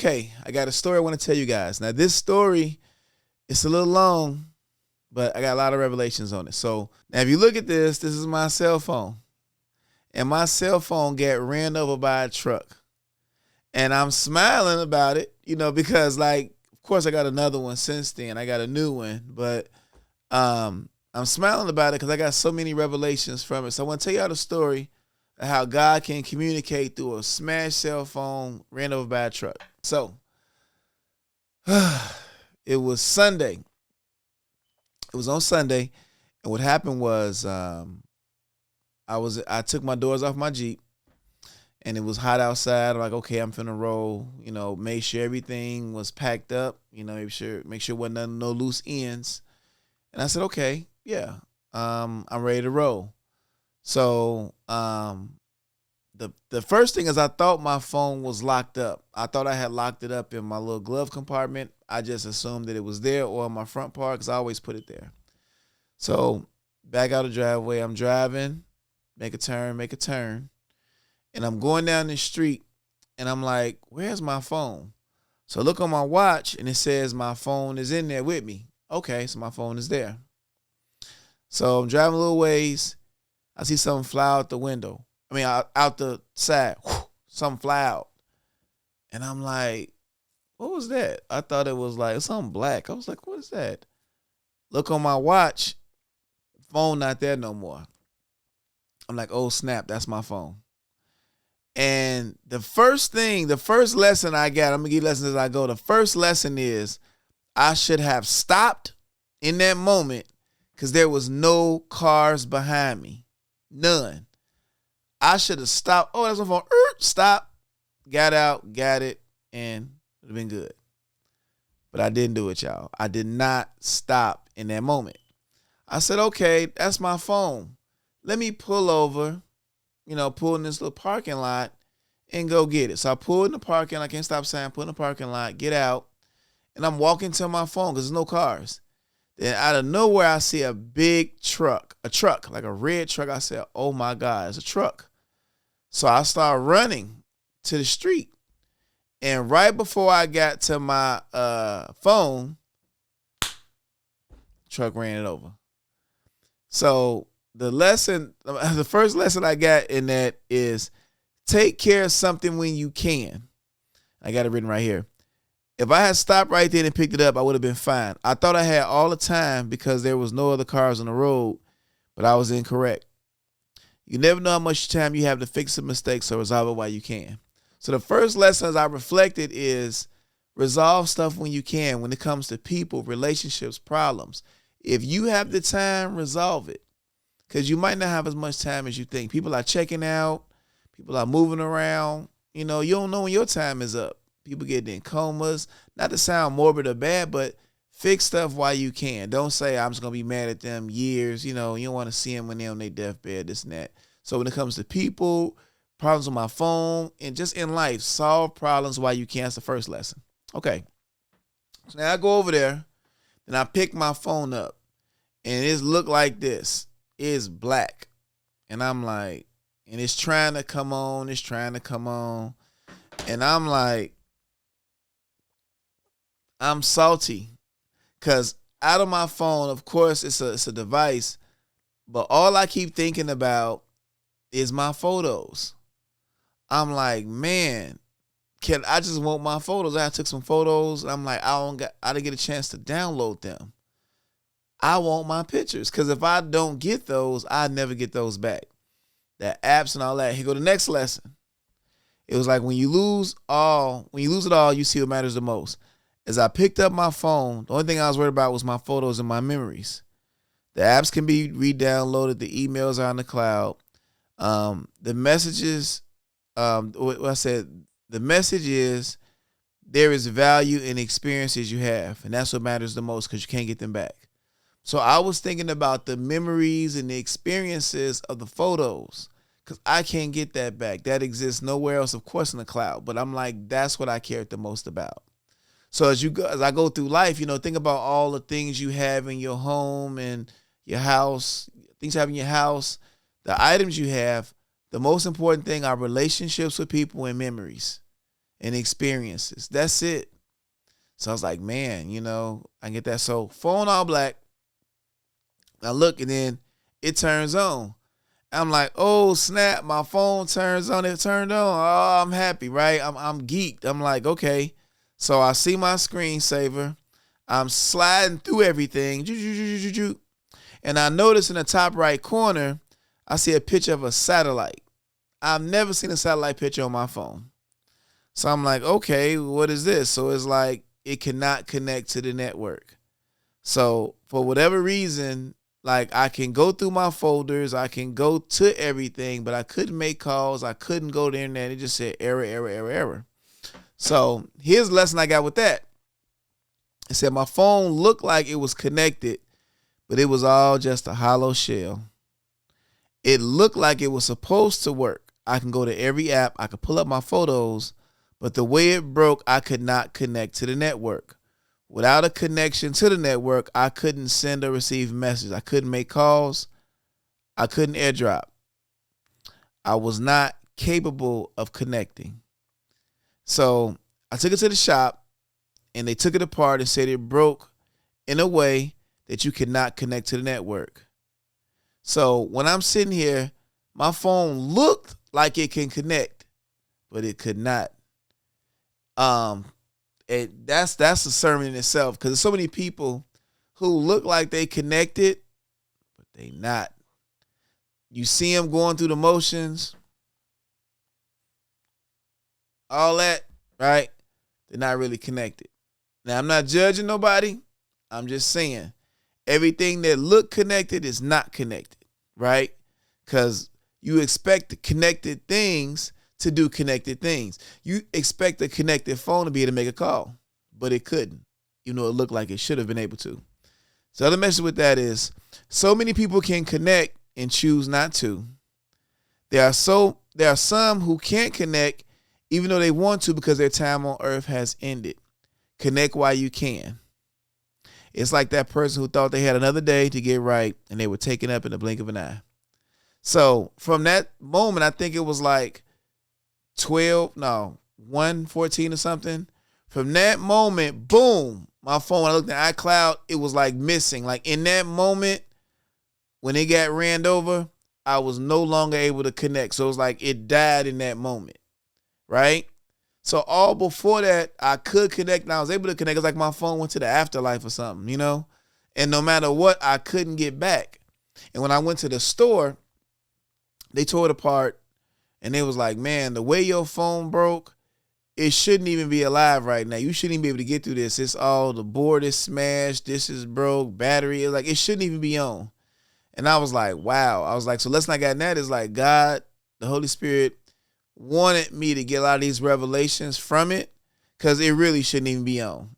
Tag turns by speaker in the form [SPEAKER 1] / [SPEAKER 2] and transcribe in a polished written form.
[SPEAKER 1] Okay, I got a story I want to tell you guys. Now, this story, it's a little long, but I got a lot of revelations on it. So now if you look at this is my cell phone. And my cell phone got ran over by a truck. And I'm smiling about it, because like, of course I got another one since then. I got a new one, but I'm smiling about it because I got so many revelations from it. So I want to tell y'all the story of how God can communicate through a smashed cell phone ran over by a truck. So it was Sunday. It was on Sunday. And what happened was I took my doors off my Jeep. And it was hot outside. I'm like, okay, I'm finna roll. Made sure everything was packed up. Make sure wasn't no loose ends. And I said, okay, yeah, I'm ready to roll. So the first thing is I thought my phone was locked up. I thought I had locked it up in my little glove compartment. I just assumed that it was there or in my front part because I always put it there. So back out the driveway, I'm driving, make a turn. And I'm going down the street, and I'm like, where's my phone? So I look on my watch, and it says my phone is in there with me. Okay, so my phone is there. So I'm driving a little ways. I see something fly out the window. Out the side. Something fly out. And I'm like, what was that? I thought it was like something black. I was like, what is that? Look on my watch. Phone not there no more. I'm like, oh, snap, that's my phone. And the first lesson I got, I'm going to give you lessons as I go. The first lesson is I should have stopped in that moment because there was no cars behind me. None. I should have stopped. Oh, that's my phone. Stop. Got out, got it, and it would have been good. But I didn't do it, y'all. I did not stop in that moment. I said, okay, that's my phone. Let me pull over. Pull in this little parking lot and go get it. So I pull in the parking lot. I can't stop saying pull in the parking lot, get out, and I'm walking to my phone because there's no cars. Then out of nowhere, I see a big truck, like a red truck. I said, oh my God, it's a truck. So I start running to the street. And right before I got to my phone, truck ran it over. So the first lesson I got in that is take care of something when you can. I got it written right here. If I had stopped right there and picked it up, I would have been fine. I thought I had all the time because there was no other cars on the road, but I was incorrect. You never know how much time you have to fix a mistake, so resolve it while you can. So the first lesson as I reflected is resolve stuff when you can when it comes to people, relationships, problems. If you have the time, resolve it. Because you might not have as much time as you think. People are checking out. People are moving around. You don't know when your time is up. People get in comas. Not to sound morbid or bad, but fix stuff while you can. Don't say, I'm just going to be mad at them years. You don't want to see them when they're on their deathbed, this and that. So when it comes to people, problems with my phone, and just in life, solve problems while you can. That's the first lesson. Okay. So now I go over there, and I pick my phone up, and it looked like this. It's black. And I'm like, and it's trying to come on. And I'm like, I'm salty. Because out of my phone, of course, it's a device. But all I keep thinking about is my photos. I'm like, man, I just want my photos. I took some photos. And I'm like, I didn't get a chance to download them. I want my pictures because if I don't get those, I never get those back. The apps and all that. Here go the next lesson. It was like when you lose it all, you see what matters the most. As I picked up my phone, the only thing I was worried about was my photos and my memories. The apps can be re-downloaded. The emails are on the cloud. The messages, the message is there is value in experiences you have, and that's what matters the most because you can't get them back. So I was thinking about the memories and the experiences of the photos because I can't get that back. That exists nowhere else, of course, in the cloud. But I'm like, that's what I cared the most about. So as I go through life, think about all the things you have in your home and your house, things you have in your house, the items you have. The most important thing are relationships with people and memories. and experiences. That's it. So I was like, man, I get that. So phone all black. I look and then it turns on. I'm like, oh snap, my phone turns on. It turned on. Oh, I'm happy, right? I'm geeked. I'm like, okay. So I see my screensaver. I'm sliding through everything. And I notice in the top right corner, I see a picture of a satellite. I've never seen a satellite picture on my phone. So I'm like, okay, what is this? So it's like it cannot connect to the network. So for whatever reason, like I can go through my folders, I can go to everything, but I couldn't make calls. I couldn't go to the internet. It just said error, error, error, error. So here's the lesson I got with that. It said my phone looked like it was connected, but it was all just a hollow shell. It looked like it was supposed to work. I can go to every app. I could pull up my photos, but the way it broke, I could not connect to the network. Without a connection to the network, I couldn't send or receive messages. I couldn't make calls. I couldn't airdrop. I was not capable of connecting. So I took it to the shop and they took it apart and said it broke in a way that you cannot connect to the network. So when I'm sitting here, my phone looked like it can connect, but it could not. That's a sermon in itself, because there's so many people who look like they connected, but they not. You see them going through the motions, all that, right? They're not really connected. Now, I'm not judging nobody. I'm just saying everything that look connected is not connected, right? Because you expect the connected things to do connected things. You expect a connected phone to be able to make a call, but it couldn't. It looked like it should have been able to. So the other message with that is so many people can connect and choose not to. There are some who can't connect even though they want to because their time on earth has ended. Connect while you can. It's like that person who thought they had another day to get right and they were taken up in the blink of an eye. So from that moment, I think it was like 1:14 or something. From that moment, boom, my phone, when I looked at iCloud, it was like missing. Like in that moment, when it got ran over, I was no longer able to connect. So it was like it died in that moment, right? So all before that, I could connect and I was able to connect. It's like my phone went to the afterlife or something, And no matter what, I couldn't get back. And when I went to the store, they tore it apart. And they was like, man, the way your phone broke, it shouldn't even be alive right now. You shouldn't even be able to get through this. It's all, the board is smashed. This is broke. Battery is like, it shouldn't even be on. And I was like, wow. I was like, so lesson I got in that is like God, the Holy Spirit, wanted me to get a lot of these revelations from it because it really shouldn't even be on.